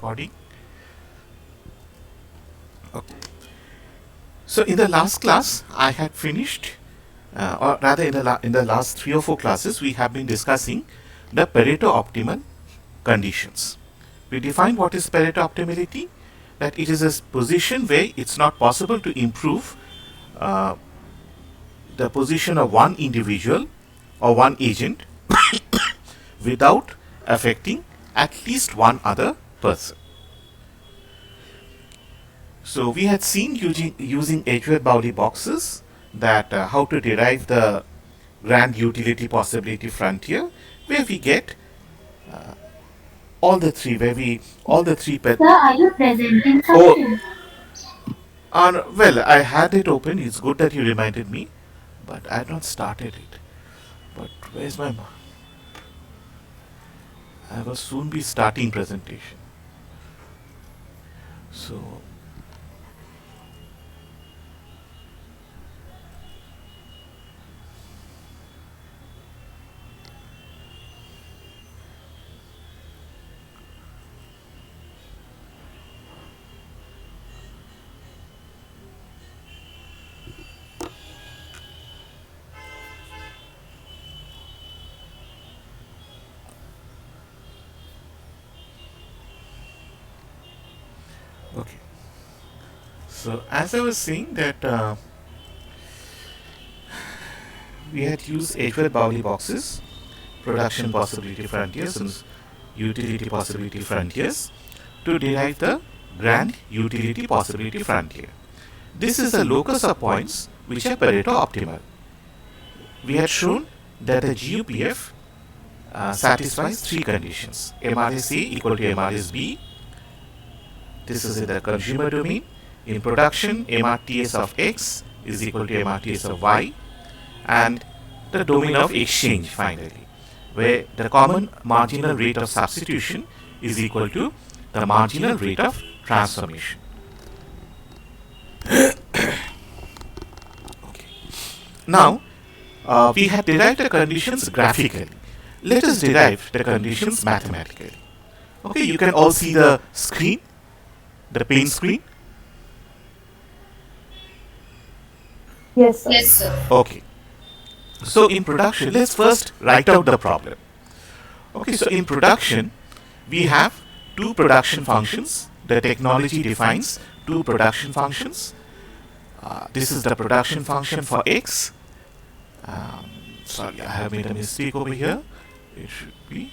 recording. Okay. So in the last class, I had finished, or rather in the last 3 or 4 classes, we have been discussing the Pareto optimal conditions. We defined what is Pareto optimality, that it is a position where it's not possible to improve uh, the position of one individual or one agent without affecting at least one other person. So we had seen using Edgeworth-Bowley boxes that how to derive the grand utility possibility frontier, where we get all the three, Sir, are you presenting something? Well, I had it open. It's good that you reminded me, but I had not started it. But where's my? I will soon be starting presentation. So okay. So as I was saying that we had used Edgeworth-Bowley boxes, production possibility frontiers and utility possibility frontiers to derive the grand utility possibility frontier. This is the locus of points which are Pareto optimal. We had shown that the GUPF satisfies three conditions: MRS A equal to MRS B. This is in the consumer domain. In production, MRTS of X is equal to MRTS of Y, and the domain of exchange finally, where the common marginal rate of substitution is equal to the marginal rate of transformation. Okay. Now, we have derived the conditions graphically. Let us derive the conditions mathematically. Okay, you can all see the screen, the pane screen. Yes, sir. Yes, sir. Okay. So in production, let's first write out the problem. Okay, so in production, we have two production functions. The technology defines two production functions. This is the production function for X. Sorry, I have made a mistake over here. It should be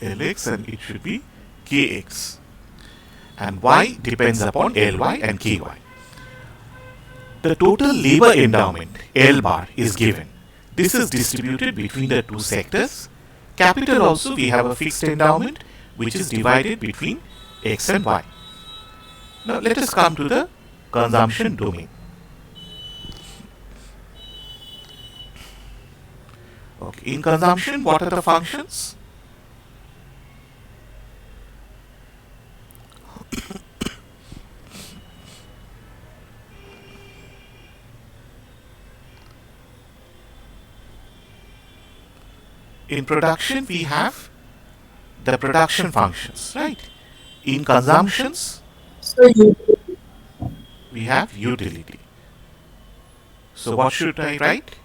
Lx and it should be Kx. And Y depends upon Ly and Ky. The total labor endowment, L bar, is given. This is distributed between the two sectors. Capital also, we have a fixed endowment which is divided between X and Y. Now let us come to the consumption domain. Okay. In consumption, what are the functions? In production, we have the production functions, right? In consumptions, So you we have utility. So what should I write?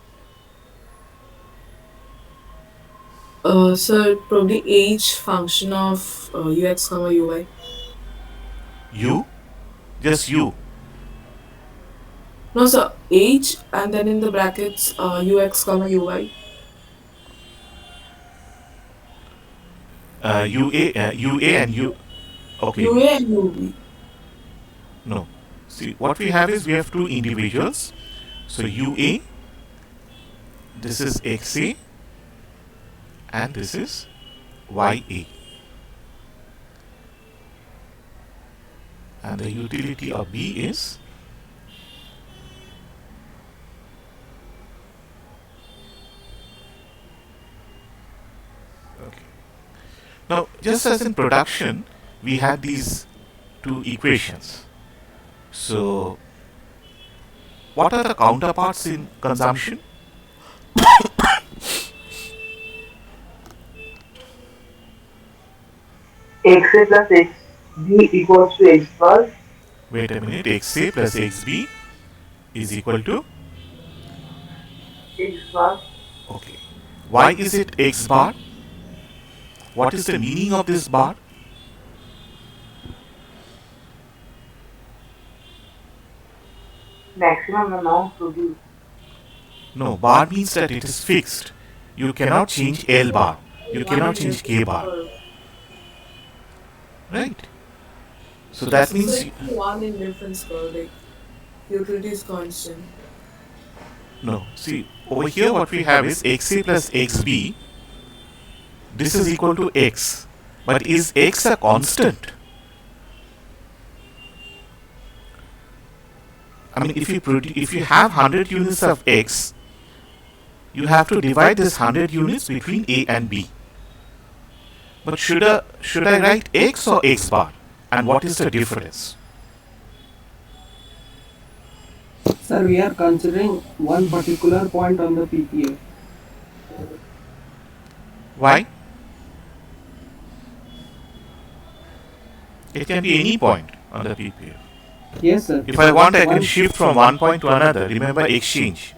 sir, probably age function of UX comma UI. U, just U. No, sir, age and then in the brackets UX comma UI. UA and U. Okay, UA and UB. no. See, what we have is we have two individuals. So UA, this is XA, and this is YA. And the utility of B is okay. Now, just as in production, we had these two equations. So what are the counterparts in consumption? XA plus XB equals to X bar. Wait a minute, XA plus XB is equal to, X bar. okay. Why is it X bar? What is the meaning of this bar? Maximum amount produced. No, bar means that it is fixed. You cannot change L bar. You cannot change K bar. Right? So that So means, it's one in difference curve, like utility is constant. no. See, over here what we have is XA plus XB. This is equal to X. But is X a constant? I mean, if you have 100 units of X, you have to divide this 100 units between A and B. But should I write X or X bar? And what is the difference? Sir, we are considering one particular point on the PPA. Why? It can be any point on the PPF. Yes, sir. If I want, I can shift from one point to another. Remember exchange.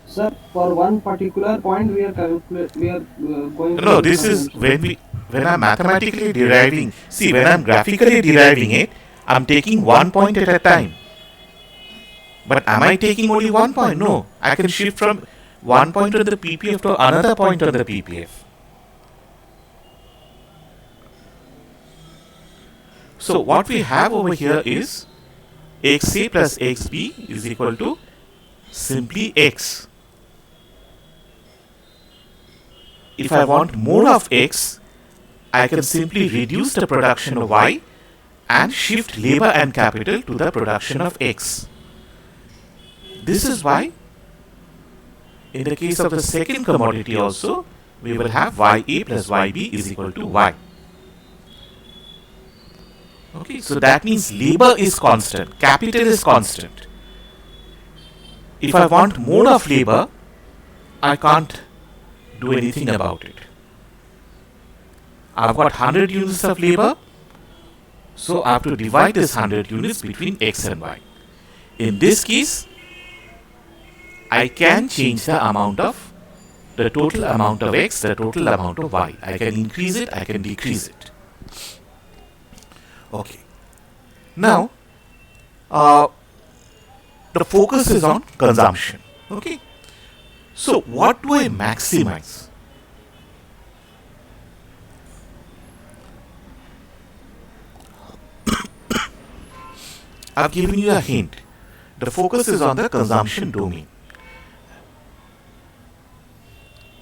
Sir, for one particular point, we are going. No, this is when I'm mathematically deriving. See, when I'm graphically deriving it, I'm taking one point at a time. But am I taking only one point? No, I can shift from one point on the PPF to another point on the PPF. So what we have over here is XA plus XB is equal to simply X. If I want more of X, I can simply reduce the production of Y and shift labor and capital to the production of X. This is why in the case of the second commodity also, we will have YA plus YB is equal to Y. Okay, so that means labor is constant, capital is constant. If I want more of labor, I can't do anything about it. I've got 100 units of labor, so I have to divide this 100 units between X and Y. In this case, I can change the total amount of X, the total amount of Y. I can increase it, I can decrease it. Okay. Now, the focus is on consumption. Okay. So, what do I maximize? I've given you a hint. The focus is on the consumption domain.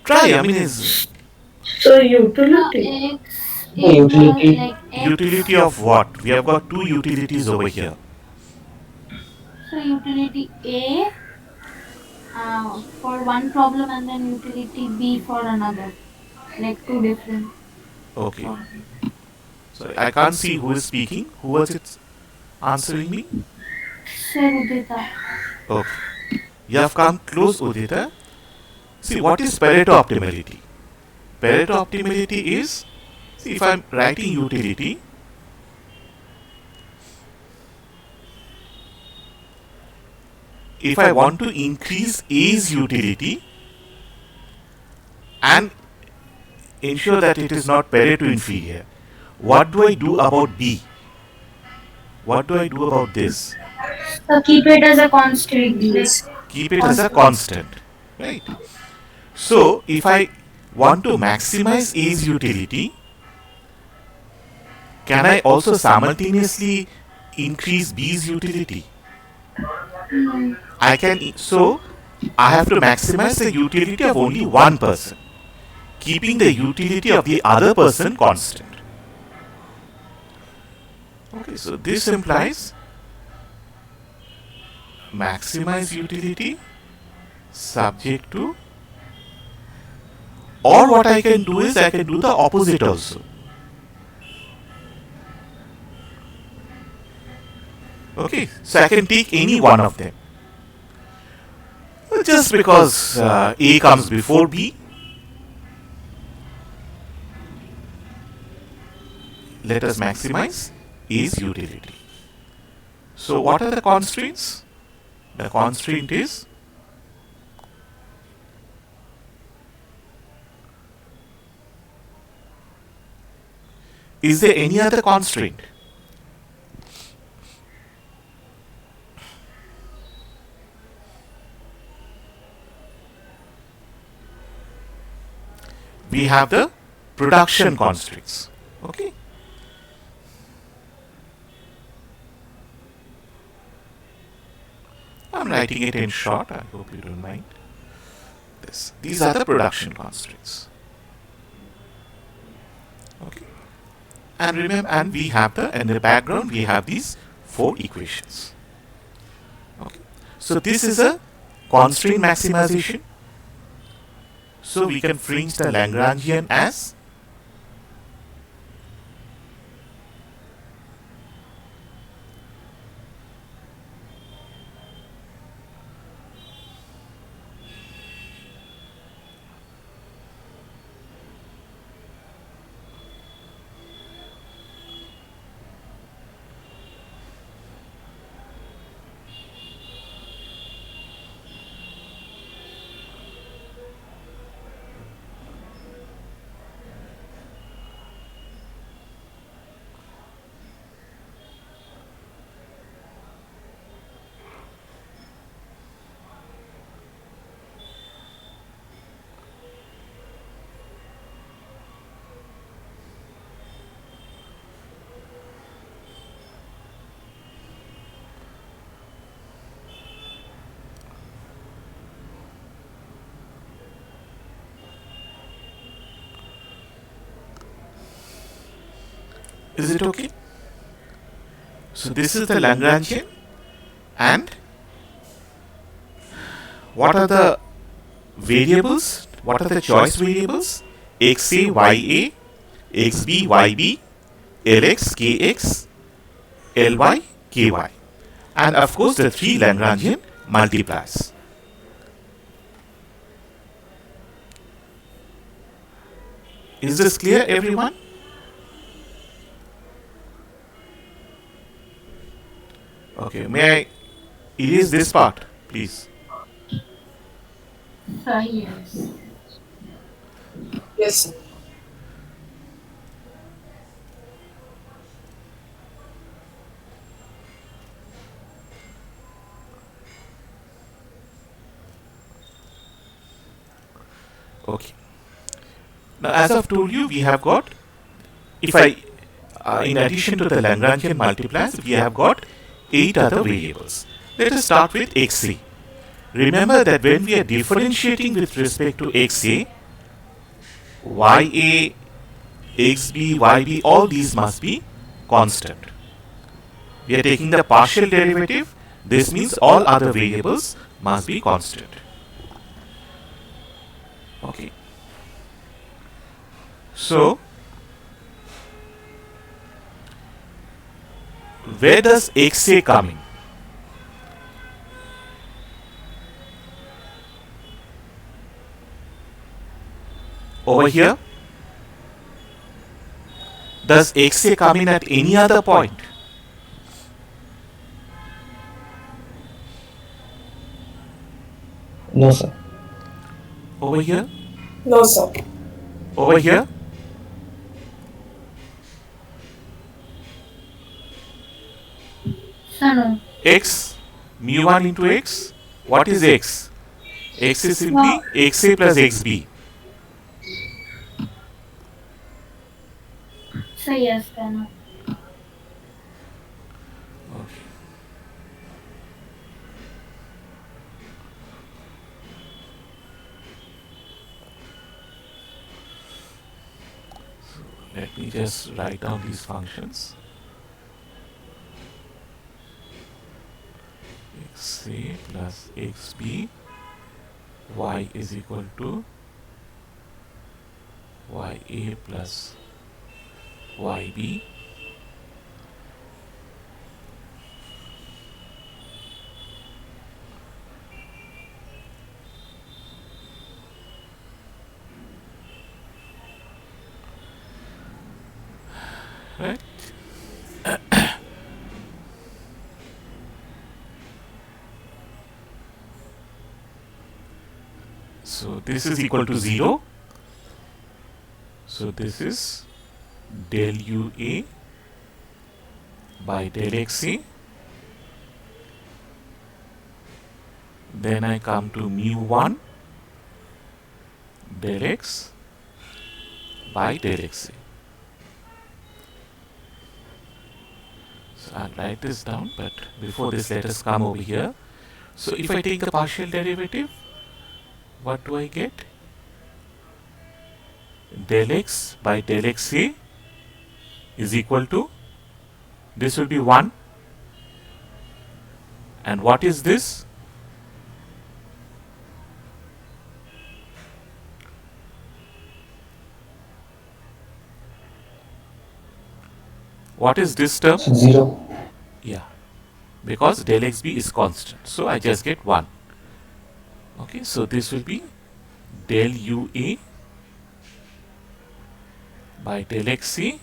Try, I mean, is So utility. The utility. Like X. utility of what? We have got two utilities over here. So utility A for one problem and then utility B for another. Like two different. Okay. problems. So I can't see who is speaking. Who was it answering me? Sir Udita. Okay. You have come close, Udita. See, what is Pareto optimality? Pareto optimality is, see, if I'm writing utility, if I want to increase A's utility and ensure that it is not Pareto inferior, what do I do about B? What do I do about this? So keep it as a constant. Like Keep it as a constant, right? So if I want to maximize A's utility, can I also simultaneously increase B's utility? I can, so I have to maximize the utility of only one person, keeping the utility of the other person constant. Okay, so this implies maximize utility subject to, or what I can do is I can do the opposite also. Okay, so I can take any one of them. Well, just because A comes before B, let us maximize A's utility. So what are the constraints? The constraint is there any other constraint? We have the production constraints. Okay. I'm writing it in short. I hope you don't mind. These are the production constraints. Okay. And remember, and we have in the background we have these four equations. Okay. So this is a constraint maximization. So we can fringe the Lagrangian as is it okay? So this is the Lagrangian, and what are the variables? What are the choice variables? xa, ya, xb, yb, lx, kx, ly, ky, and of course the three Lagrangian multipliers. Is this clear, everyone? Okay, may I erase this part, please? Sir, yes. Yes, sir. Okay. Now, as I've told you, we have got, if I, in addition to the Lagrangian multipliers, we have got 8 other variables. Let us start with xa. Remember that when we are differentiating with respect to xa, ya, xb, yb, all these must be constant. We are taking the partial derivative. This means all other variables must be constant. Okay. So, where does xa come in? Over here? Does xa come in at any other point? No, sir. Over here? No, sir. Over here? Sir, no. X, mu1 into x. What is x? X is simply No. xa plus xb. Sir, yes, sir, no. Okay. So let me just write down these functions. xa plus xb, y is equal to ya plus yb, So this is equal to 0. So this is del UA by del XA. Then I come to mu1 del X by del XA. So I'll write this down, but before this let us come over here. So if I take the partial derivative, what do I get? Del X by del XA is equal to, this will be 1. And what is this? What is this term? 0. Yeah, because del xb is constant, so I just get 1. Okay, so this will be del UA by del XA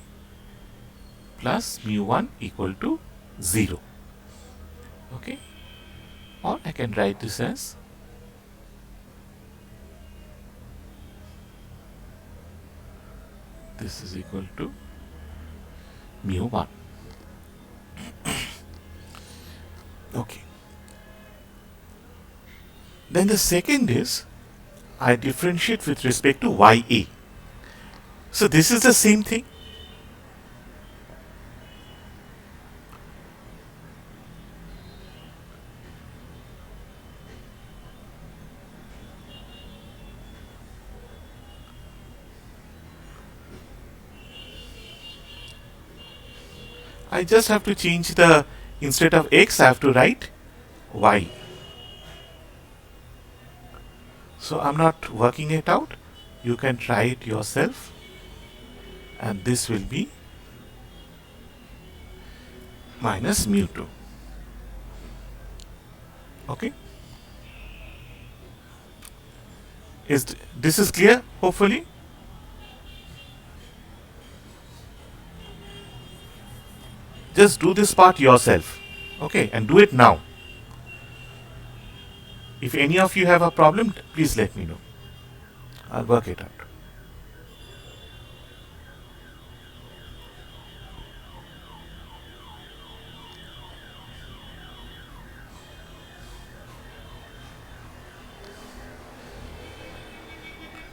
plus mu1 equal to 0. Okay, or I can write this as this is equal to mu1. Okay. Then the second is I differentiate with respect to YA. So this is the same thing. I just have to change the, instead of X, I have to write Y. So I'm not working it out. You can try it yourself. And this will be minus mu2. Okay. This is clear, hopefully? Just do this part yourself. Okay, and do it now. If any of you have a problem, please let me know. I'll work it out.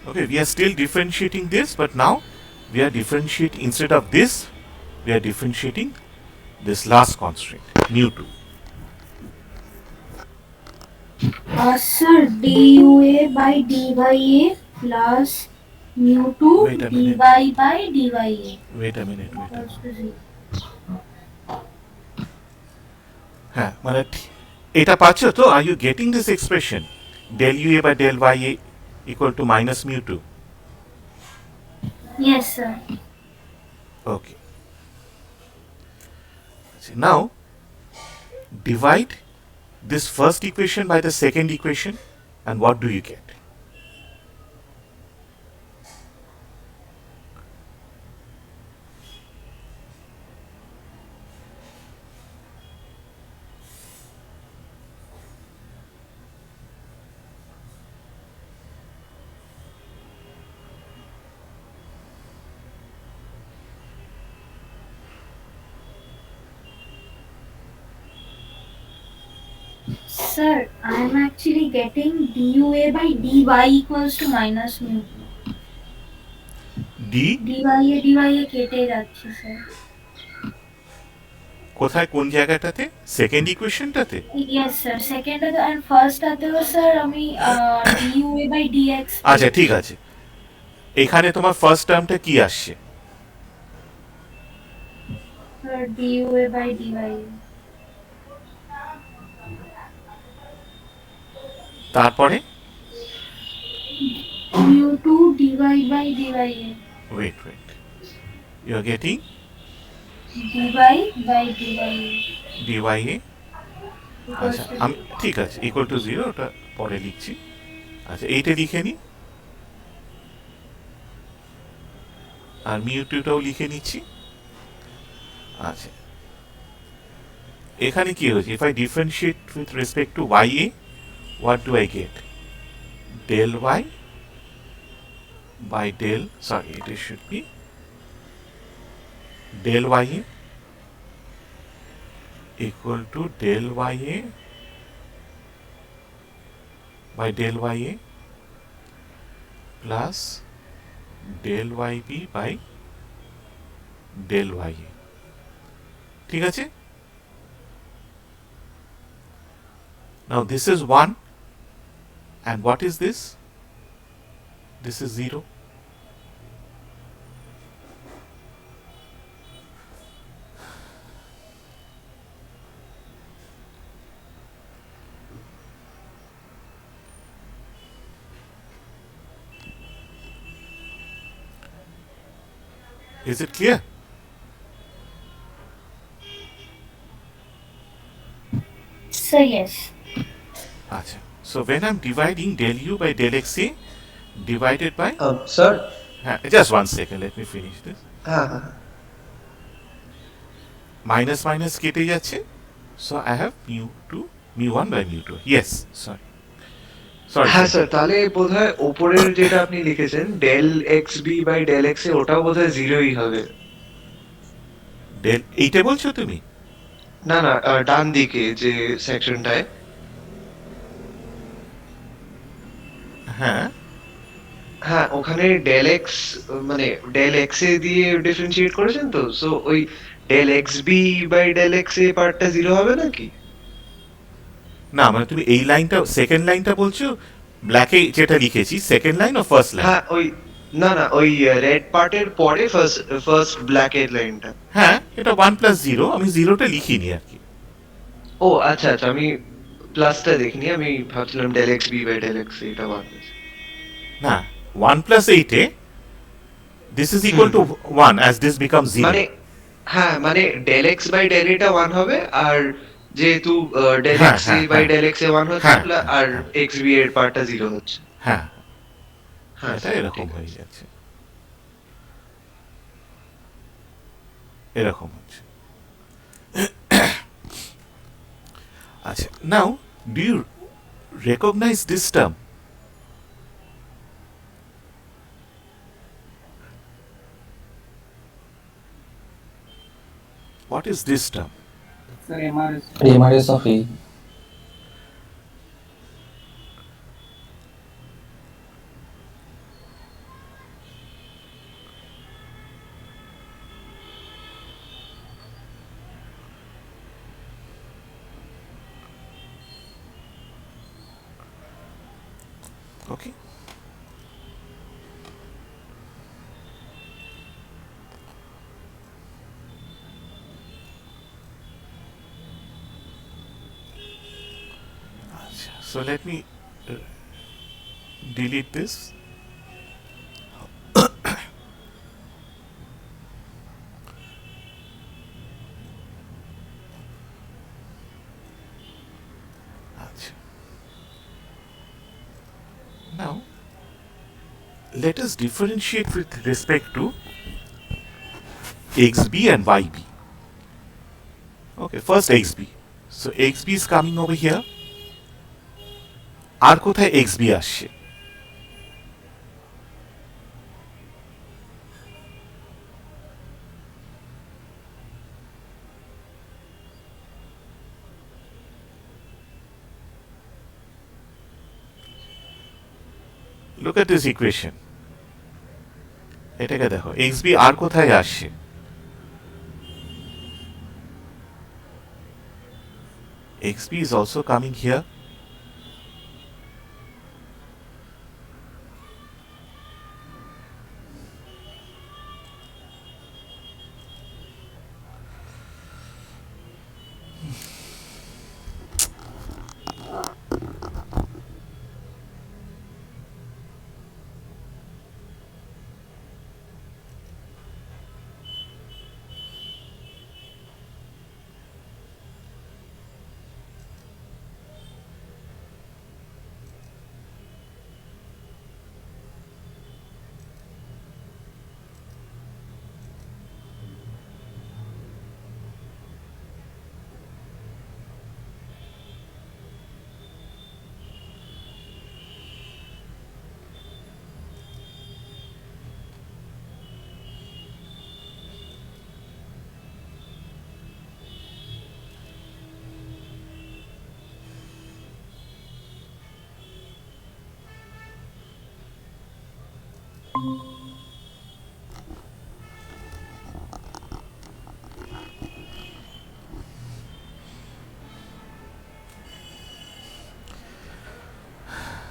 Okay, we are still differentiating this, but now we are differentiating, instead of this, we are differentiating this last constraint, mu2. Sir, dua by dya plus mu2 Wait a dy minute. by dya. Wait a minute. Equals to 0. হ্যাঁ মানে এটা পাচ্ছ তো? Are you getting this expression? Del UA by del YA equal to minus mu2. Yes, sir. Okay. Now divide this first equation by the second equation, and what do you get? Sir, I am actually getting dua by dy equals to minus mu2. D dya কেটে যাচ্ছে sir. কোথায়, কোন জায়গাটাতে? Second ইকুয়েশনটাতে? Yes, sir. Second and first আতেও sir আমি dua by dx। আচ্ছা ঠিক আছে, এখানে তোমার ফার্স্ট টার্মটা কি আসছে? Sir, dua by dy। তারপরে mu2 dy by dya। wait, you are getting dy by dya। dya। আচ্ছা আমি ঠিক আছে, ইকুয়াল টু 0, ওটা পরে লিখছি। আচ্ছা এইটা লিখে নিই, আর মিউ2টাও লিখে নিচ্ছি। আচ্ছা এখানে কি হয়েছে? If I differentiate with respect to YA, what do I get? del y by del, sorry, it should be del ya equal to del ya by del ya plus del yb by del ya, ঠিক আছে? Now this is 1 and what is this? This is 0. Is it clear? So yes. Acha. So when I'm dividing del u by del xa divided by, Sir, just 1 second, let me finish this. হ্যাঁ Minus minus কেটে যাচ্ছে, so I have mu2 mu1 by mu2. Yes, sorry হ্যাঁ sir. Sir, তাহলে বোধহয় ওপরের যেটা আপনি লিখেছেন del X B by del X A, ওটাও বোধহয় জিরোই হবে। del এইটা বলছো তুমি? না না, ডান দিকে যে সেকশনটায়, হ্যাঁ হ্যাঁ ওখানে ডেল এক্স, মানে ডেল এক্স এ দিয়ে ডিফারেন্সিয়েট করেছেন তো, সো ওই del X B by del X A পার্টটা জিরো হবে নাকি? না, মানে তুমি এই লাইনটা সেকেন্ড লাইনটা বলছো, ব্ল্যাকে যেটা লিখেছি সেকেন্ড লাইন ও ফার্স্ট লাইন? হ্যাঁ ওই, না না, ওই রেড পার্টের পরে ফার্স্ট ব্ল্যাক এর লাইনটা। হ্যাঁ, এটা 1 প্লাস 0, আমি জিরোটা লিখিনি আর কি। ও আচ্ছা আচ্ছা, আমি প্লাসটা দেখিনি, আমি ভাবছিলাম del X B by del X এটা ওয়ান। না, 1 plus 8 this is equal to 1 as this becomes 0. মানে হ্যাঁ, মানে ডেল এক্স বাই ডেল এটা ওয়ান হবে, আর যেহেতু ডেল হ্যাঁ, এক্স হ্যাঁ, বাই হ্যাঁ। ডেল এক্স এ ওয়ান হচ্ছে, হ্যাঁ, আর হ্যাঁ। এক্স বি এর পার্টটা জিরো হচ্ছে। হ্যাঁ, হ্যাঁ এটা স্যার, এরকম ঠিক হয়ে আছে। যাচ্ছে, এরকম হচ্ছে। আচ্ছা, now do you recognize this term? What is this term? Sir, MRS. MRS of A. Okay. So let me delete this. Now let us differentiate with respect to xb and yb. Okay, first xb. So xb is coming over here. আর কোথায় xb আসছে? Look at this equation. এটাকে দেখো, xb আর কোথায় আসছে? xb is also coming here.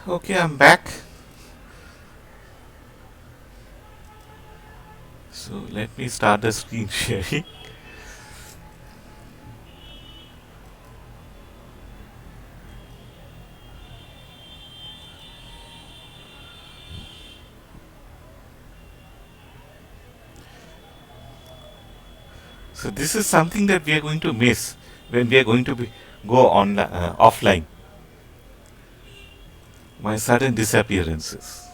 Okay, I'm back. So let me start the screen sharing. So this is something that we are going to miss when we are going to go on offline. My sudden disappearances.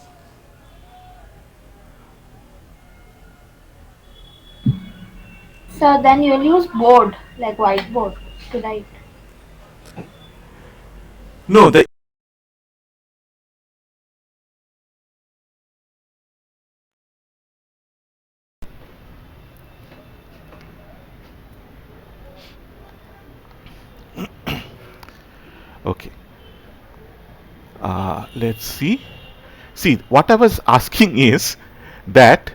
So then you'll use board, like whiteboard, to write. No, the okay. Let's see. See, what I was asking is that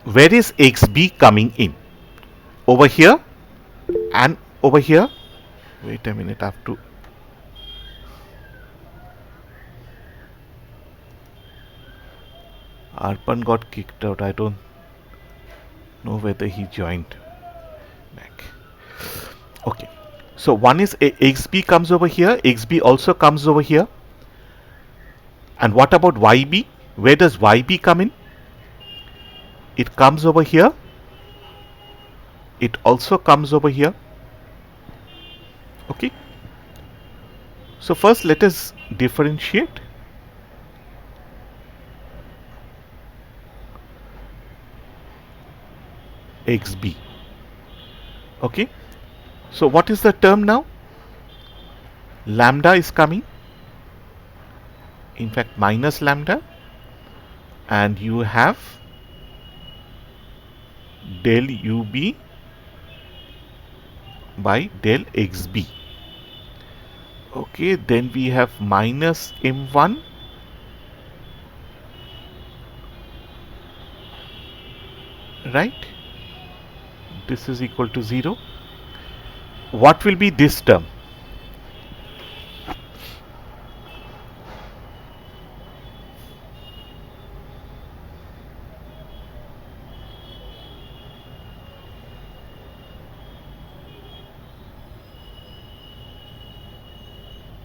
where is XB coming in? Over here and over here. Wait a minute, I have to. Arpan got kicked out. I don't know whether he joined back. Okay. So one is XB comes over here, XB also comes over here. And what about YB? Where does YB come in? It comes over here. It also comes over here. Okay. So first let us differentiate XB. Okay. So what is the term now? Lambda is coming. In fact, minus lambda. And you have del UB by del XB. Okay, then we have minus M1 right? This is equal to 0. What will be this term?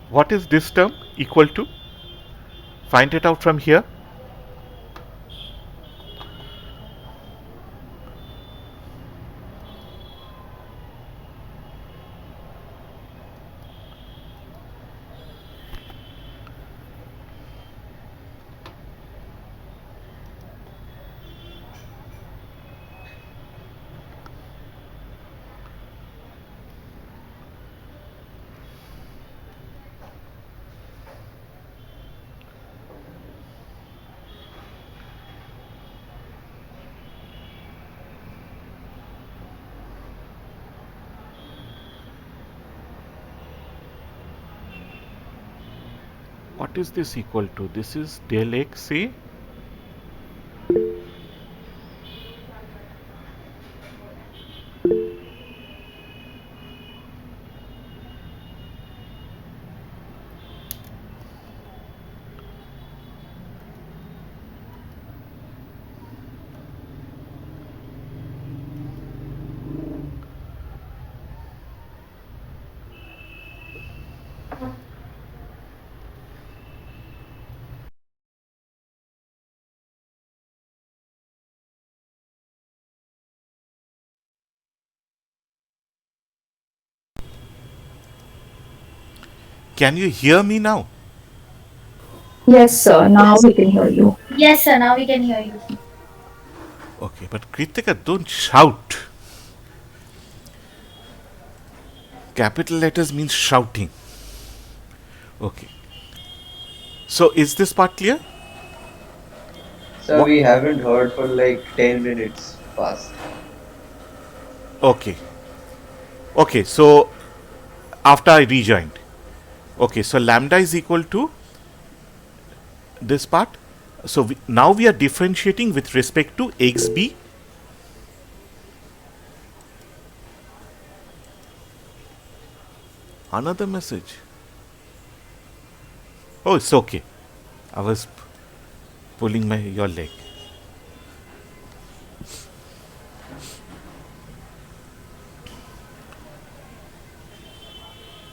What is this term equal to? Find it out from here. What is this equal to? This is del x a Can you hear me now? Yes, sir. Now we can hear you. Yes, sir, now we can hear you. Okay, but Kritika, don't shout. Capital letters means shouting. Okay. So is this part clear? So we haven't heard for like 10 minutes past. Okay. Okay, so after I rejoined. Okay, so lambda is equal to this part. So now we are differentiating with respect to xb. Another message. Oh, it's okay. I was pulling your leg.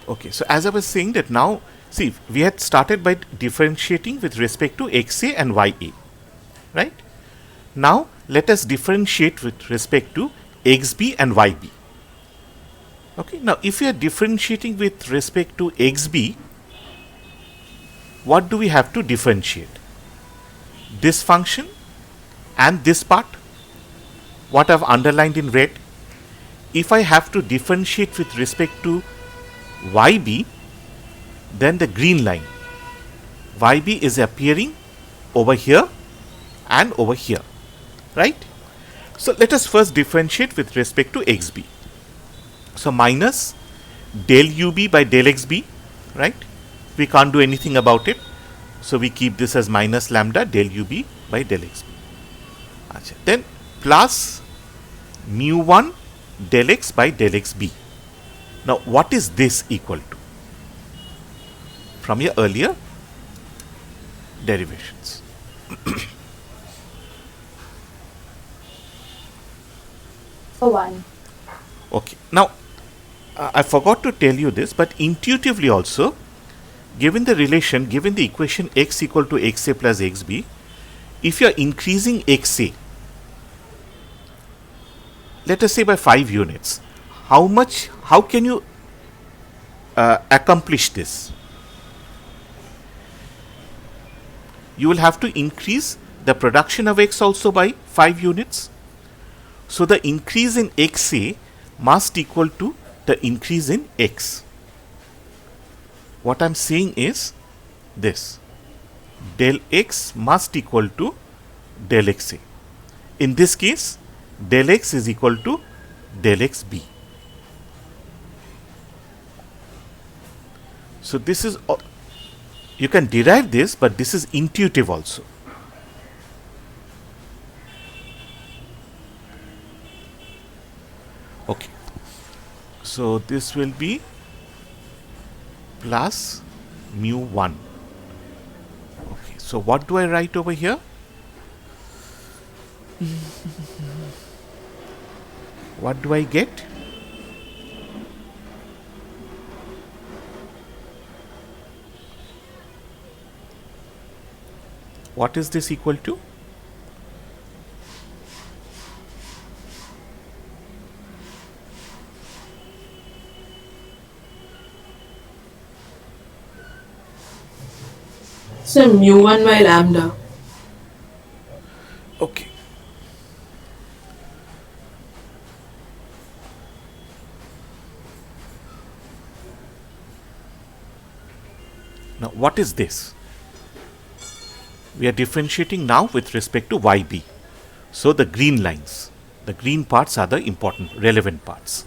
Okay, so as I was saying that now, see, we had started by differentiating with respect to xa and ya, right? Now, let us differentiate with respect to xb and yb. Okay, now if we are differentiating with respect to xb, what do we have to differentiate? This function and this part, what I've underlined in red. If I have to differentiate with respect to yb, then the green line yb is appearing over here and over here, right? So let us first differentiate with respect to xb. So minus del ub by del xb, right? We can't do anything about it, so we keep this as minus lambda del ub by del xb. Achha. Then plus mu1 del x by del xb. Now what is this equal to? From your earlier derivations. So 1. Okay. Now, I forgot to tell you this, but intuitively also, given the relation, given the equation x equal to xa plus xb, if you are increasing xa, let us say by 5 units, how can you accomplish this? You will have to increase the production of x also by 5 units. So the increase in xa must equal to the increase in x. What I'm saying is this: del x must equal to del xa. In this case, del x is equal to del xb. So this is, you can derive this, but this is intuitive also. Okay. So this will be plus mu1. Okay. So what do I write over here? What do I get? What is this equal to? So mu1 by lambda. Okay. Now what is this? We are differentiating now with respect to yb. So the green lines, the green parts are the important, relevant parts.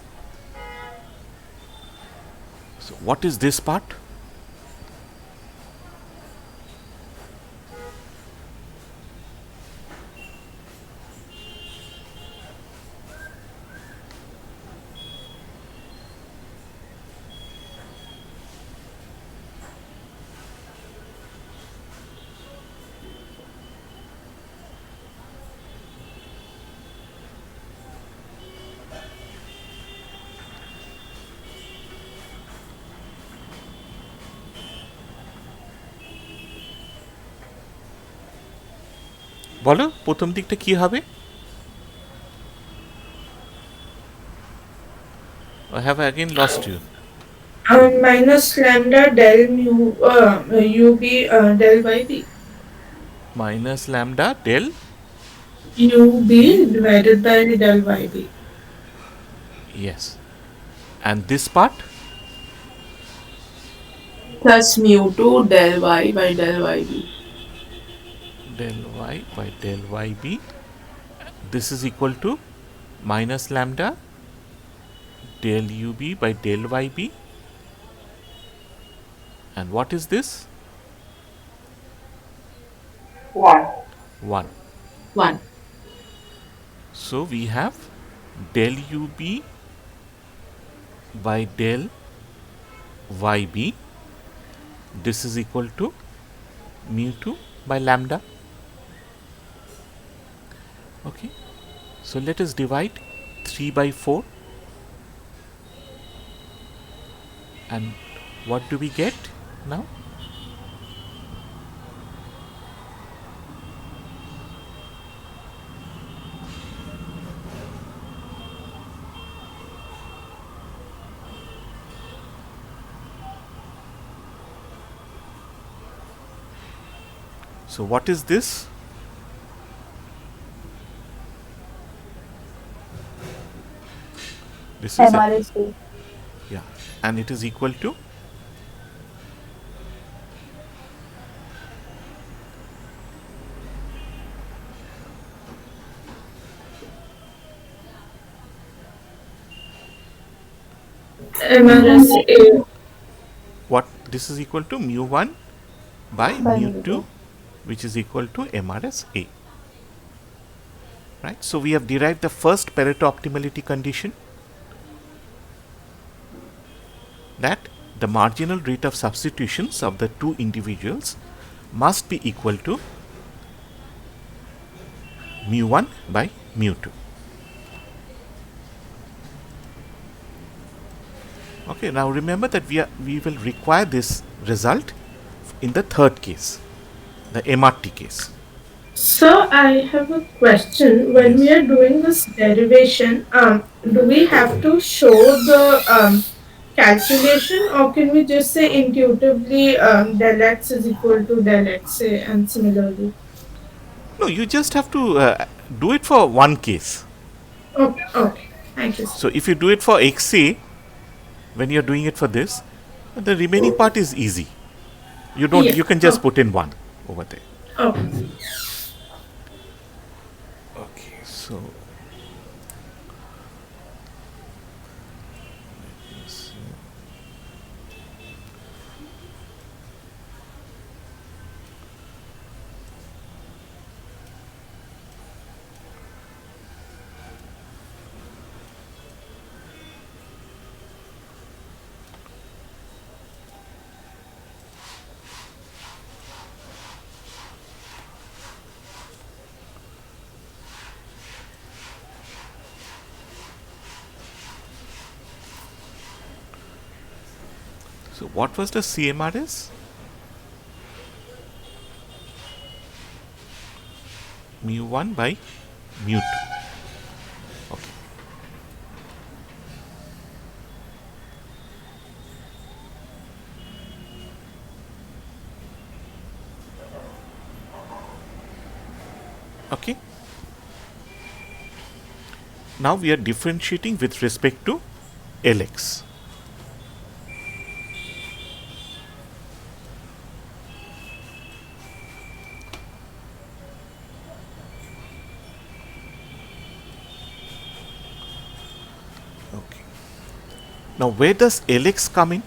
So what is this part? বলো প্রথম দিকটা কি হবে? I have again lost you. Minus lambda del mu ub del by b. Minus lambda del ub divided by del by b. yes. And this part? Plus mu2 del y by del yb. Del y by del yb. This is equal to minus lambda del ub by del yb. And what is this? 1. 1. 1. So we have del ub by del yb. This is equal to mu 2 by lambda. Okay. So let us divide 3 by 4. And what do we get now? So what is this? This is MRSA. yeah, and it is equal to MRSA. what? This is equal to mu 1 by By mu mu 2, two. which is equal to MRSA. Right? So we have derived the first Pareto optimality condition, that the marginal rate of substitutions of the two individuals must be equal to mu 1 by mu 2. Okay, now remember that we will require this result in the third case, the MRT case. So I have a question. When we Yes. are doing this derivation, do we have to show the calculation, or can we just say intuitively del x is equal to del x, say, and similarly? No, you just have to do it for one case. Okay, okay. Thank you, sir. So if you do it for XA, when you're doing it for this, the remaining part is easy. You don't. Yeah. You can just put in 1 over there. Okay. Okay, so so what was the CMRS? Mu 1 by mu 2. Okay. Okay. Now we are differentiating with respect to Lx. Okay. Now where does Lx come in?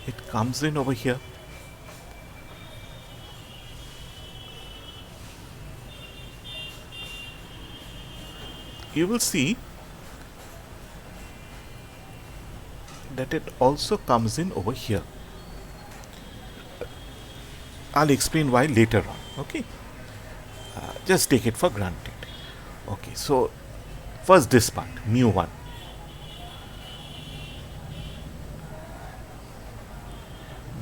It comes in over here. You will see that it also comes in over here. I'll explain why later on. Okay, just take it for granted. Okay, so first this part, mu 1.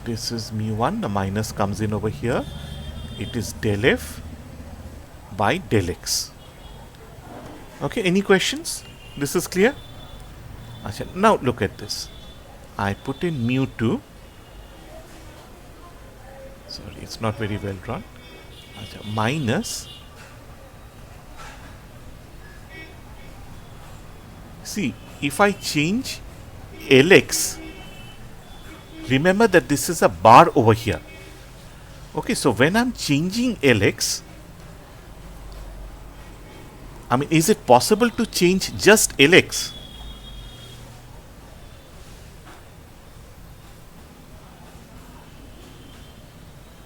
This is mu 1, the minus comes in over here. It is del f by del x. Okay, any questions? This is clear? Achha, now look at this. I put in mu 2. Sorry, it's not very well drawn. Achha, minus. See, if I change Lx, remember that this is a bar over here. Okay, so when I'm changing Lx, I mean, is it possible to change just Lx?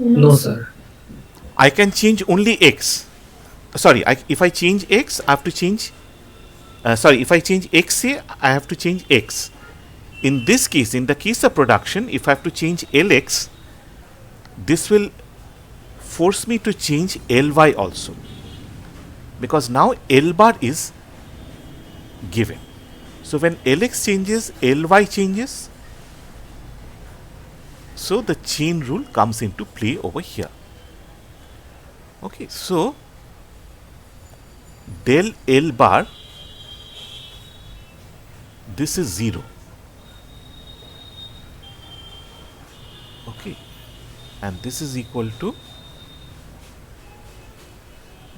No, sir. I can change only x. Sorry, if I change x, I have to change. If I change x, I have to change x. In this case, in the case of production, if I have to change lx, this will force me to change ly also, because now L bar is given. So when Lx changes, Ly changes. So the chain rule comes into play over here. Okay, so del L bar, this is 0. Okay, and this is equal to,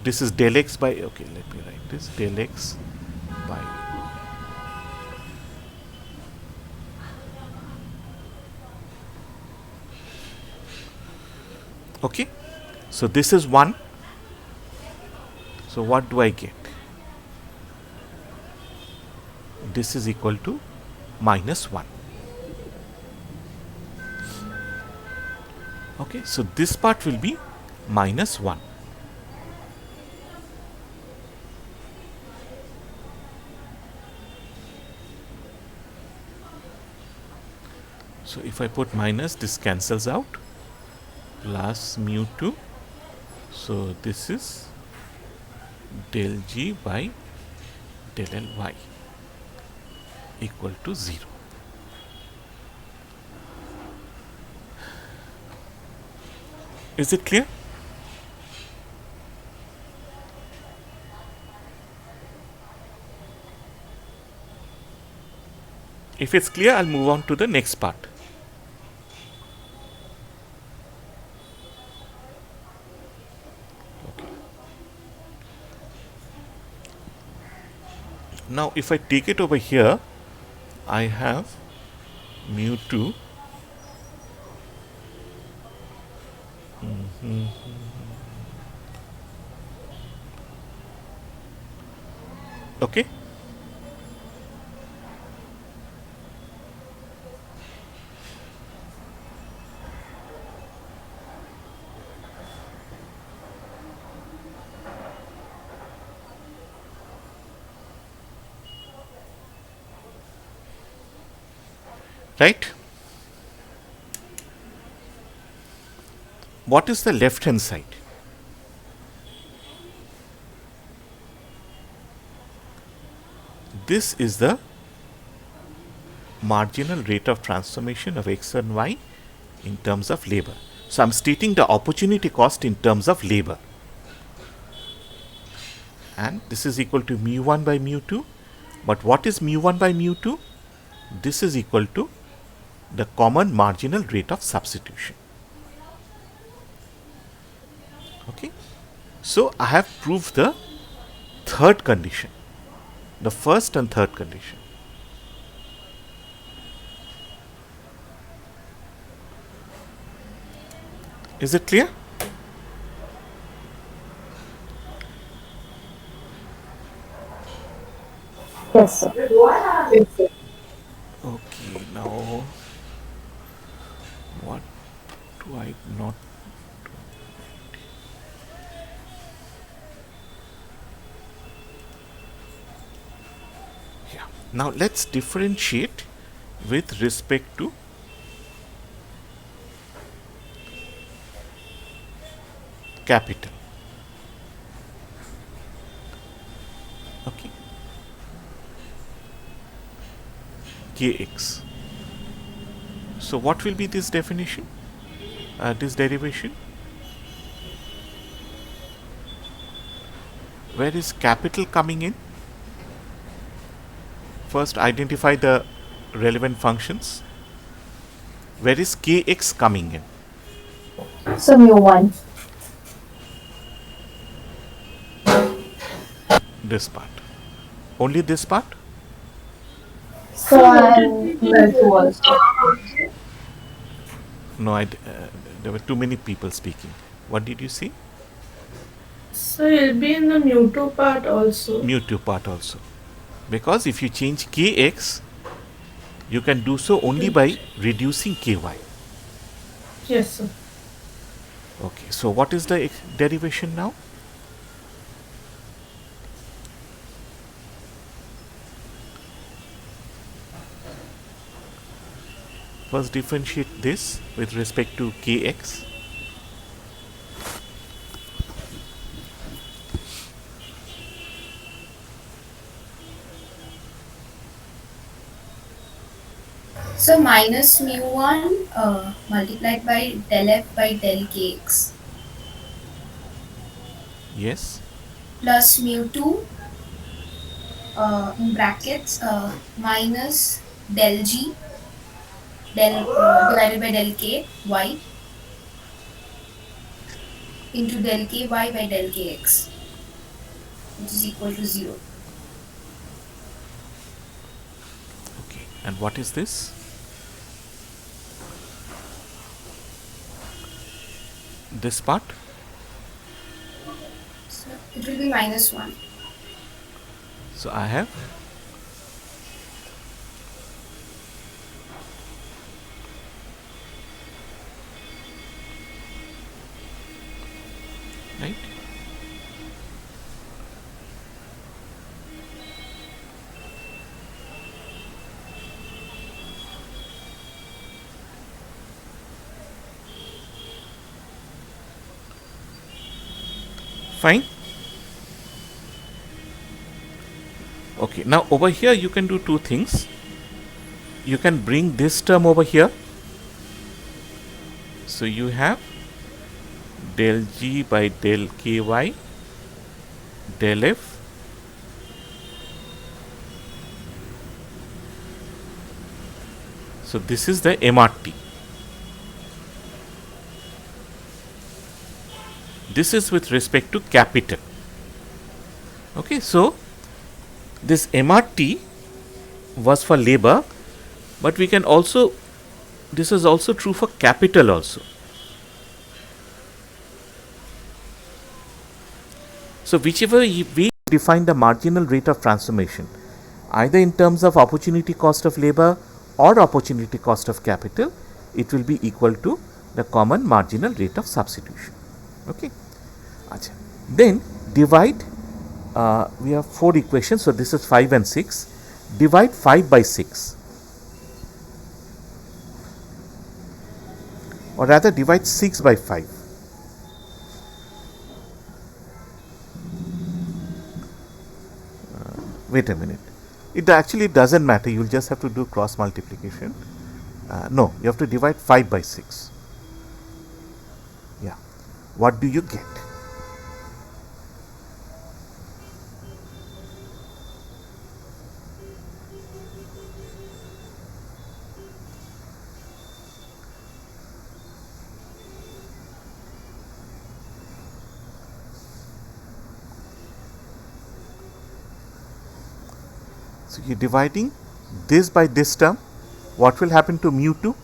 this is del x by, okay, let me write this, del x by, okay, so this is 1. So what do I get? This is equal to minus 1. Okay, so this part will be minus 1. So if I put minus, this cancels out, plus mu 2. So this is del g by del ly equal to 0. Is it clear? If it's clear, I'll move on to the next part. Okay. Now, if I take it over here, I have mu 2 okay, right? What is the left hand side? This is the marginal rate of transformation of x and y in terms of labor. So I'm stating the opportunity cost in terms of labor. And this is equal to mu 1 by mu 2. But what is mu 1 by mu 2? This is equal to the common marginal rate of substitution. Okay. So I have proved the third condition, the first and third condition. Is it clear? Yes, sir. Okay, now what do I not do? Yeah. Now let's differentiate with respect to capital. Okay. Kx. So what will be this definition? This derivation? Where is capital coming in? First identify the relevant functions. Where is kx coming in? So mu1. This part. Only this part? So and mu2 also. No, there were too many people speaking. What did you say? So it'll be in the mu2 part also. Mu2 part also. Because if you change kx, you can do so only by reducing ky. Yes, sir. Okay, so what is the derivation now? First differentiate this with respect to kx. So minus mu1 multiplied by del f by del kx Yes. plus mu2 in brackets minus del g divided by del k y into del ky by del kx, which is equal to 0. Okay, and what is this? This part? So it will be minus 1. So I have right. Fine. Okay, now over here you can do two things. You can bring this term over here. So you have del g by del ky del f so this is the MRT. This is with respect to capital. Okay, so this MRT was for labor, but we can also, this is also true for capital also. So whichever way you define the marginal rate of transformation, either in terms of opportunity cost of labor or opportunity cost of capital, it will be equal to the common marginal rate of substitution. Okay. Achha. Then divide, we have 4 equations, so this is 5 and 6. Divide 5 by 6, or rather divide 6 by 5. Wait a minute. It actually doesn't matter. You'll just have to do cross multiplication. No, you have to divide 5 by 6. Yeah. What do you get? So you're dividing this by this term. What will happen to mu2?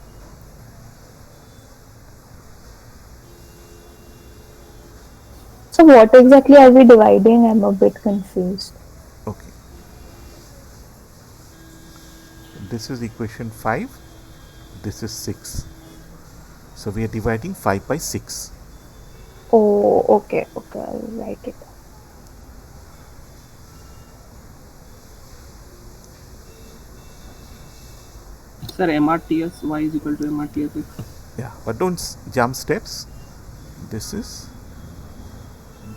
So what exactly are we dividing? I'm a bit confused. Okay. This is equation 5. This is 6. So we are dividing 5 by 6. Oh, okay, I'll write it. Sir, MRTS y is equal to MRTS x. Yeah, but don't jump steps. This is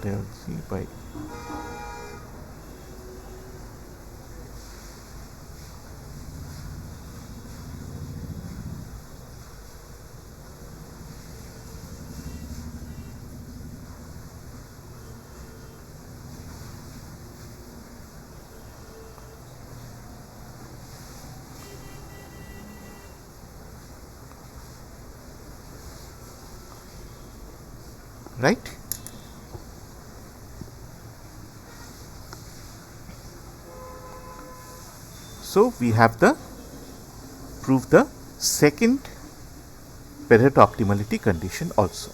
del g by right. So we have the prove the second Pareto optimality condition also.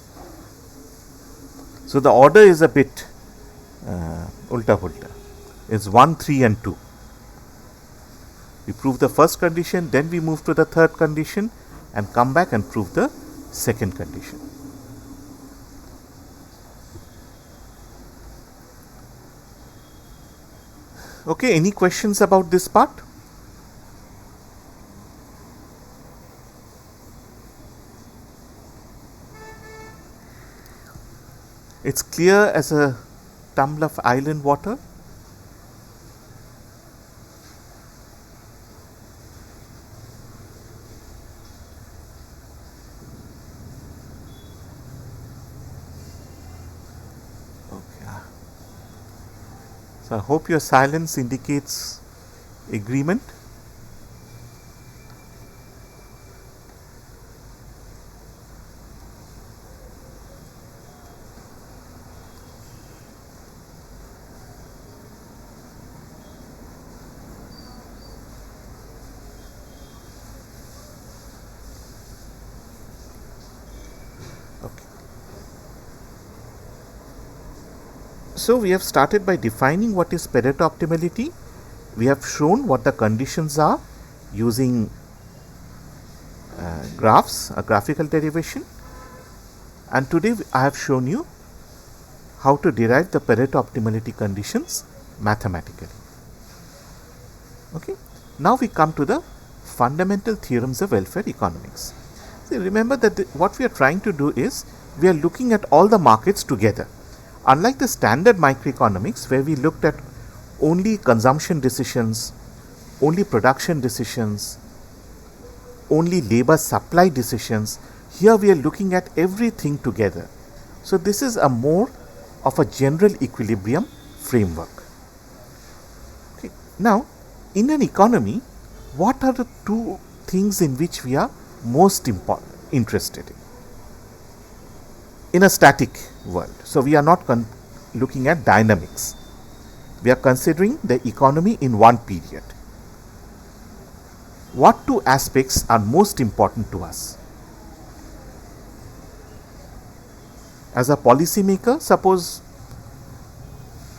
So the order is a bit ulta pulta. It's 1, 3 and 2. We prove the first condition, then we move to the third condition and come back and prove the second condition. Okay, any questions about this part? It's clear as a tumbler of island water. Okay. So I hope your silence indicates agreement. Okay. So we have started by defining what is Pareto optimality. We have shown what the conditions are using graphs, a graphical derivation. And today I have shown you how to derive the Pareto optimality conditions mathematically. Okay. Now we come to the fundamental theorems of welfare economics. See, remember that what we are trying to do is we are looking at all the markets together. Unlike the standard microeconomics where we looked at only consumption decisions, only production decisions, only labor supply decisions, here we are looking at everything together. So this is a more of a general equilibrium framework. Okay. Now, in an economy, what are the two things in which we are most interested in? In a static world. So we are not looking at dynamics. We are considering the economy in one period. What two aspects are most important to us? As a policymaker, suppose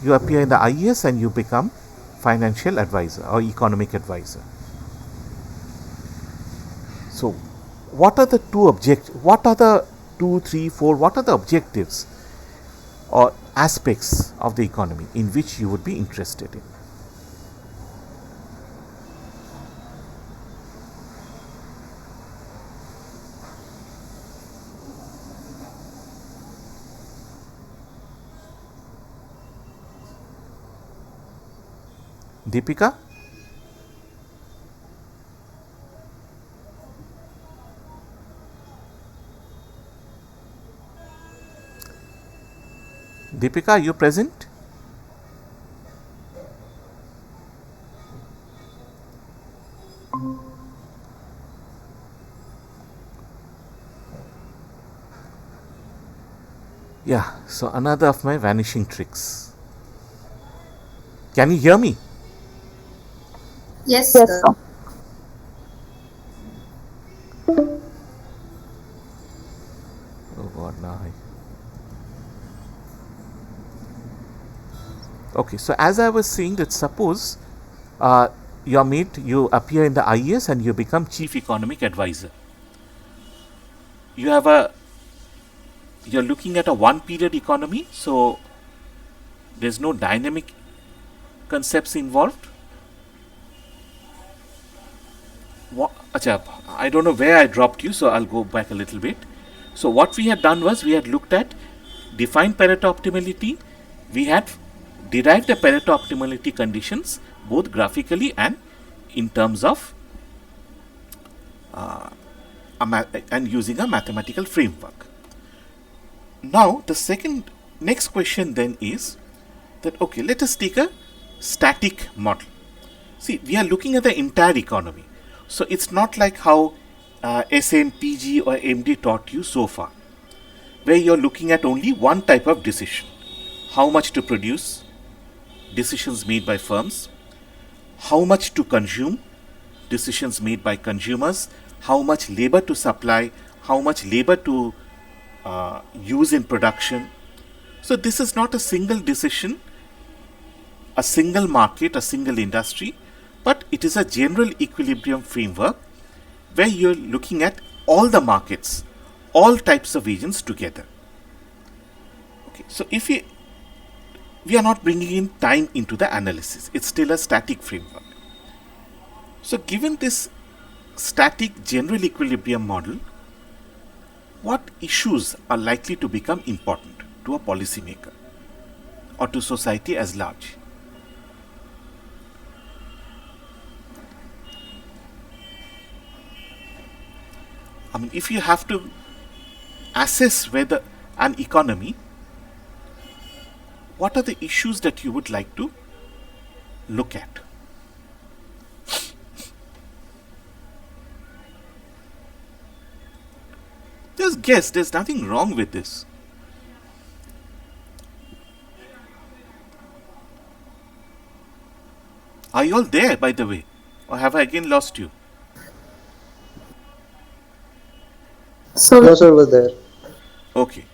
you appear in the IES and you become financial advisor or economic advisor. So, what are the what are the 2, 3, 4, what are the objectives or aspects of the economy in which you would be interested in? Deepika? Deepika, are you present? Yeah, so another of my vanishing tricks. Can you hear me? Yes, Yes, sir. sir. Oh God, now Okay, so as I was saying that suppose you appear in the IES and you become chief economic advisor. You're looking at a one period economy, so there's no dynamic concepts involved. I don't know where I dropped you, so I'll go back a little bit. So what we had done was we had looked at defined Pareto optimality. We had derived the Pareto optimality conditions both graphically and in terms of and using a mathematical framework. Now the next question then is that okay, let us take a static model. See, we are looking at the entire economy. So it's not like how SM, PG or MD taught you so far, where you're looking at only one type of decision. How much to produce, decisions made by firms. How much to consume, decisions made by consumers. How much labor to supply, how much labor to use in production. So this is not a single decision, a single market, a single industry, but it is a general equilibrium framework where you're looking at all the markets, all types of agents together. Okay, so if we we are not bringing in time into the analysis. It's still a static framework. So given this static general equilibrium model, what issues are likely to become important to a policymaker or to society as large? I mean, if you have to assess whether an economy, what are the issues that you would like to look at? Just guess, there's nothing wrong with this. Are you all there, by the way? Or have I again lost you? So No, sir, was there. Okay.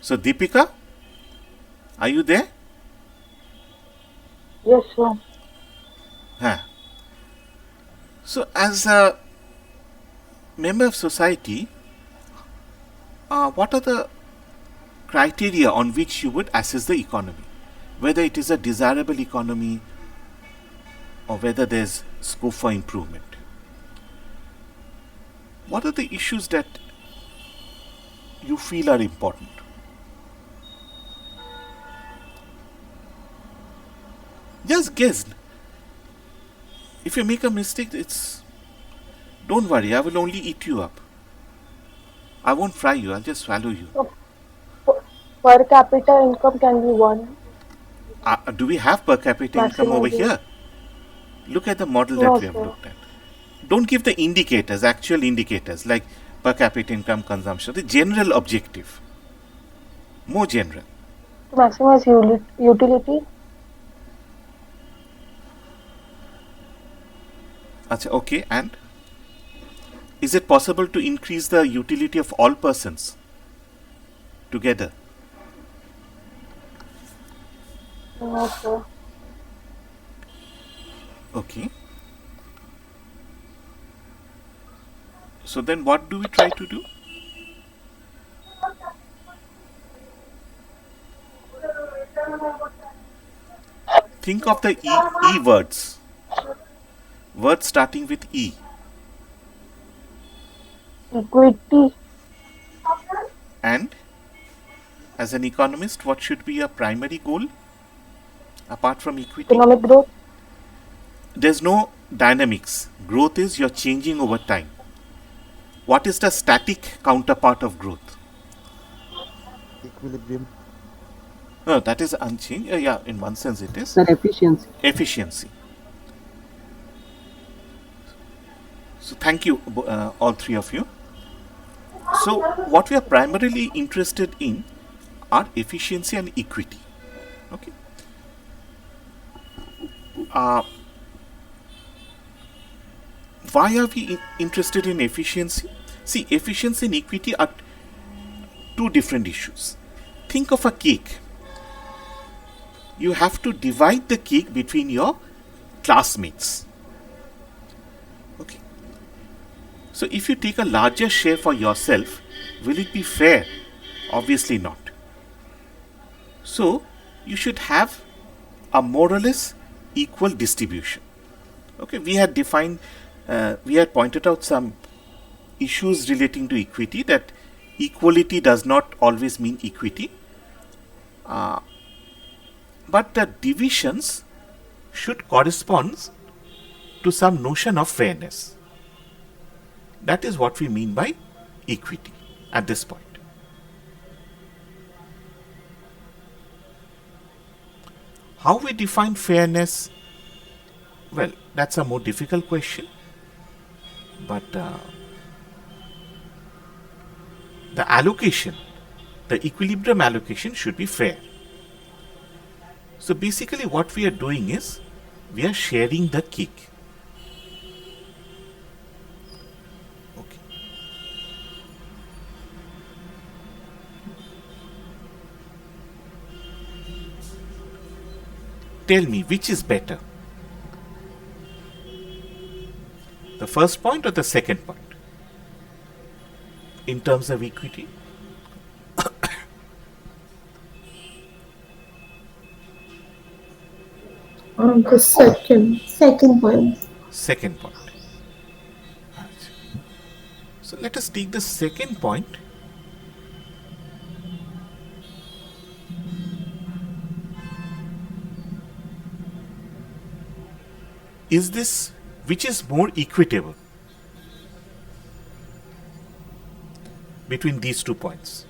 So, Deepika, are you there? Yes, sir. Huh. So, as a member of society, what are the criteria on which you would assess the economy? Whether it is a desirable economy or whether there's scope for improvement. What are the issues that you feel are important? Just guess. If you make a mistake, don't worry, I will only eat you up. I won't fry you, I'll just swallow you. Per capita income can be one. Do we have per capita income over Maximizing. here? Look at the model that No, we have sir. looked at. Don't give the indicators, actual indicators like per capita income, consumption, the general objective. More general. To maximize utility. Achha, okay, and is it possible to increase the utility of all persons together? No, sir. Okay. So then what do we try to do? Think of the E words. Words starting with E. Equity. And as an economist, what should be your primary goal apart from equity? Economic growth. There's no dynamics. Growth is you're changing over time. What is the static counterpart of growth? Equilibrium. No, that is unchanged. Yeah, in one sense it is. Sir, efficiency. Efficiency. So thank you, all three of you. So what we are primarily interested in are efficiency and equity. Okay. Why are we interested in efficiency? See, efficiency and equity are two different issues. Think of a cake. You have to divide the cake between your classmates. Okay. So if you take a larger share for yourself, will it be fair? Obviously not. So you should have a more or less equal distribution. Okay, we had pointed out some issues relating to equity, that equality does not always mean equity. But the divisions should correspond to some notion of fairness. That is what we mean by equity at this point. How we define fairness? Well, that's a more difficult question. But the allocation, the equilibrium allocation should be fair. So basically what we are doing is, we are sharing the cake. Okay. Tell me, which is better? The first point or the second point? In terms of equity? The second. Second point. Second point. So let us take the second point. Is this which is more equitable between these 2 points?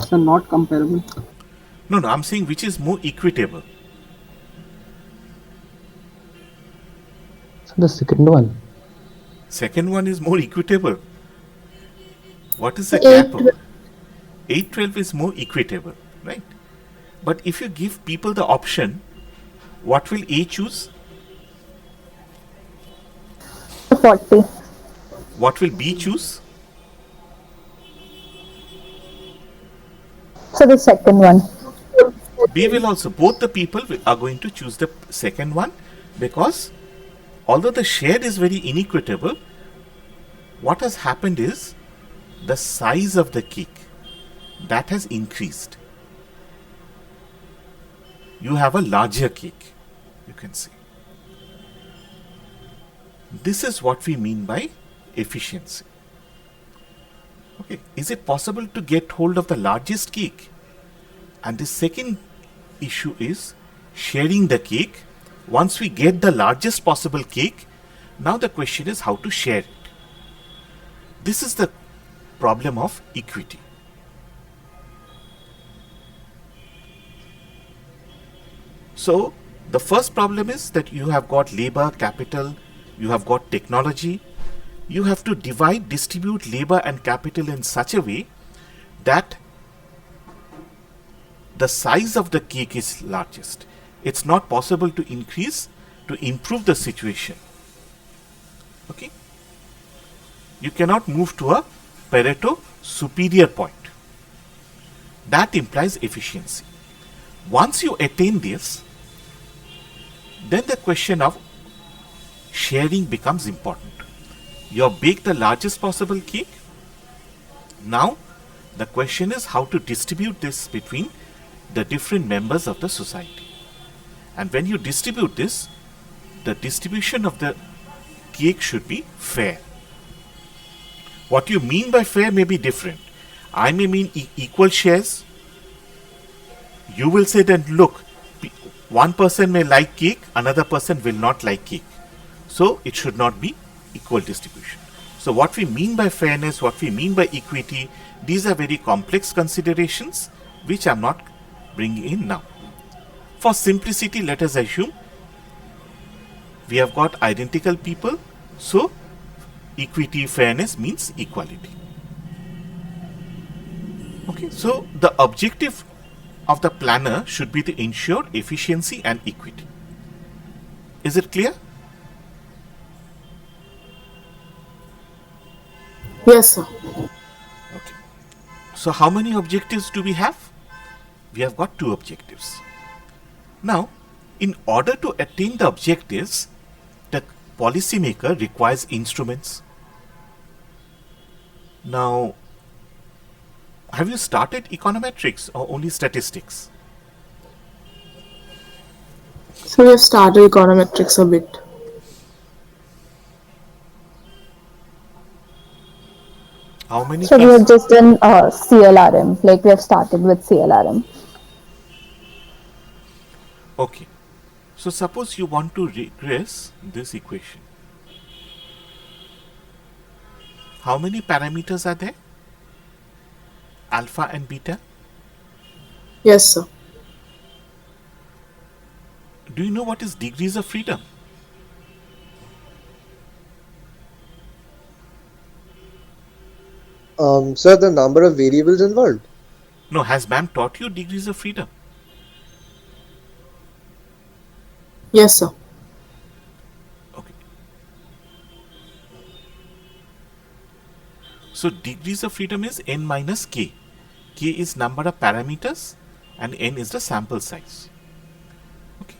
So not comparable. No, I'm saying which is more equitable. So the second one. Second one is more equitable. What is the gap? 8. 812 is more equitable, right? But if you give people the option, what will A choose? 40. What will B choose? So the second one. B will also, both the people are going to choose the second one, because although the share is very inequitable, what has happened is the size of the cake that has increased. You have a larger cake, you can see. This is what we mean by efficiency. Okay, is it possible to get hold of the largest cake? And the second issue is sharing the cake. Once we get the largest possible cake, now the question is how to share it. This is the problem of equity. So the first problem is that you have got labor, capital, you have got technology. You have to distribute labor and capital in such a way that the size of the cake is largest. It's not possible to improve the situation. Okay? You cannot move to a Pareto superior point. That implies efficiency. Once you attain this, then the question of sharing becomes important. You have baked the largest possible cake. Now, the question is how to distribute this between the different members of the society. And when you distribute this, the distribution of the cake should be fair. What you mean by fair may be different. I may mean equal shares. You will say that, look, one person may like cake, another person will not like cake. So it should not be equal distribution. So what we mean by fairness, what we mean by equity, these are very complex considerations which I'm not bringing in now. For simplicity, let us assume we have got identical people, so equity, fairness means equality. Okay, so the objective of the planner should be to ensure efficiency and equity. Is it clear? Yes, sir. Okay. So how many objectives do we have? We have got 2 objectives. Now, in order to attain the objectives, the policymaker requires instruments. Now, have you started econometrics or only statistics? So we have started econometrics a bit. How many So we classes? have just done CLRM, like we have started with CLRM. Okay. So suppose you want to regress this equation. How many parameters are there? Alpha and beta? Yes, sir. Do you know what is degrees of freedom? Sir, the number of variables involved. No, has ma'am taught you degrees of freedom? Yes, sir. Okay. So degrees of freedom is n minus k. K is number of parameters and n is the sample size. Okay.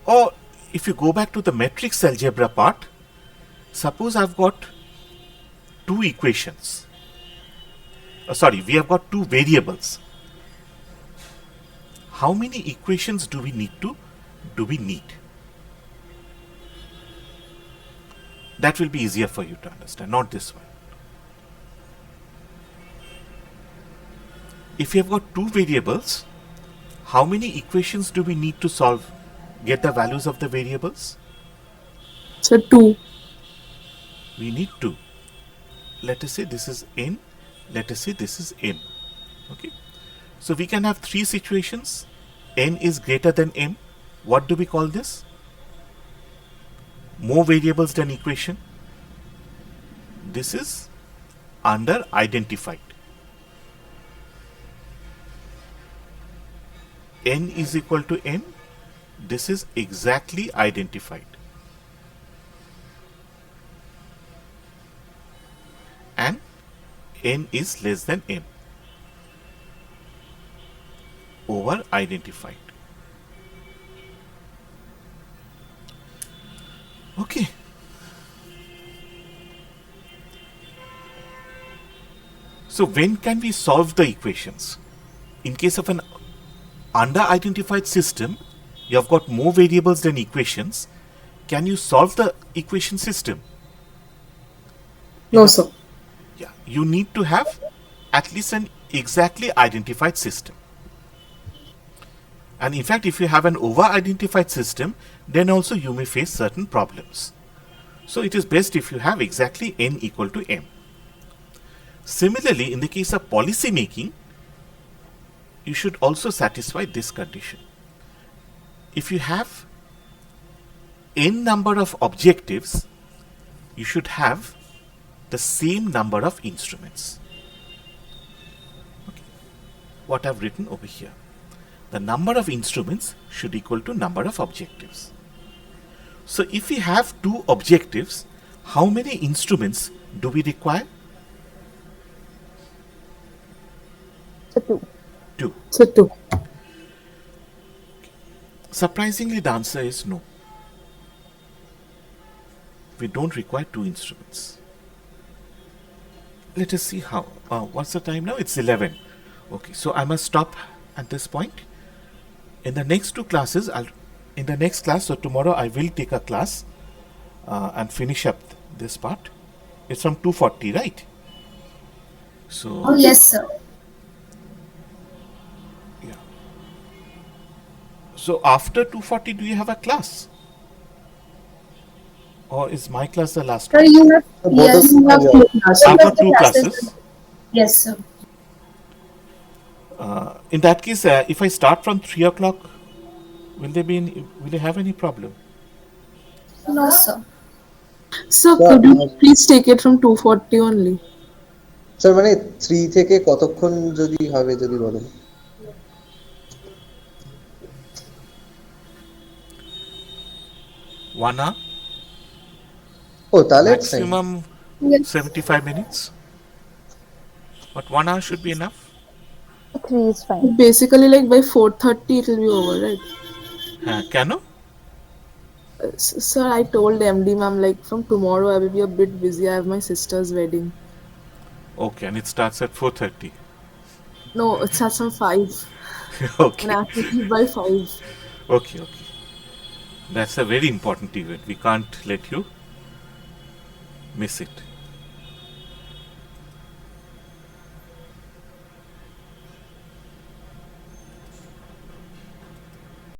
Or if if you go back to the matrix algebra part, suppose I've got two equations. Sorry, we have got two variables. How many equations do we need? That will be easier for you to understand, not this one. If you have got two variables, how many equations do we need to solve, get the values of the variables? So 2. We need two. Let us say this is n, let us say this is m. Okay. So we can have three situations. N is greater than m. What do we call this? More variables than equation. This is under identified. N is equal to m. This is exactly identified. And n is less than m over identified. Okay. So when can we solve the equations? In case of an under-identified system, you have got more variables than equations. Can you solve the equation system? No, sir. Yeah, you need to have at least an exactly identified system. And in fact, if you have an over-identified system, then also you may face certain problems. So it is best if you have exactly n equal to m. Similarly, in the case of policy making, you should also satisfy this condition. If you have n number of objectives, you should have the same number of instruments. Okay. What I've written over here. The number of instruments should equal to number of objectives. So if we have two objectives, how many instruments do we require? So 2. Two. So 2. Surprisingly, the answer is no. We don't require two instruments. Let us see how. What's the time now? It's 11. Okay, so I must stop at this point. In the next two classes, in the next class, so tomorrow I will take a class and finish up this part. It's from 2:40, right? So Oh, yes, sir. yeah. So after 2:40, do you have a class? Or is my class the last Sir, one? you have, Both yes, of you have yeah. two I've got two classes. classes. Yes, sir. In that case, if I start from 3 o'clock, will they have any problem? No, sir. Sir, Sir, could you please take it from 2:40 only? Sir মানে 3 থেকে কতক্ষণ যদি হবে যদি বলেন? 1 hour, ও তাহলে it's fine. maximum Yes. 75 minutes. But 1 hour should be enough. 3 is fine. Basically, like by 4:30 it will be over, right? Can you? Sir, I told MD ma'am like from tomorrow I will be a bit busy. I have my sister's wedding. Okay, and it starts at 4:30. No, it starts from 5 Okay. and I have to leave by 5. Okay. That's a very important event. We can't let you miss it.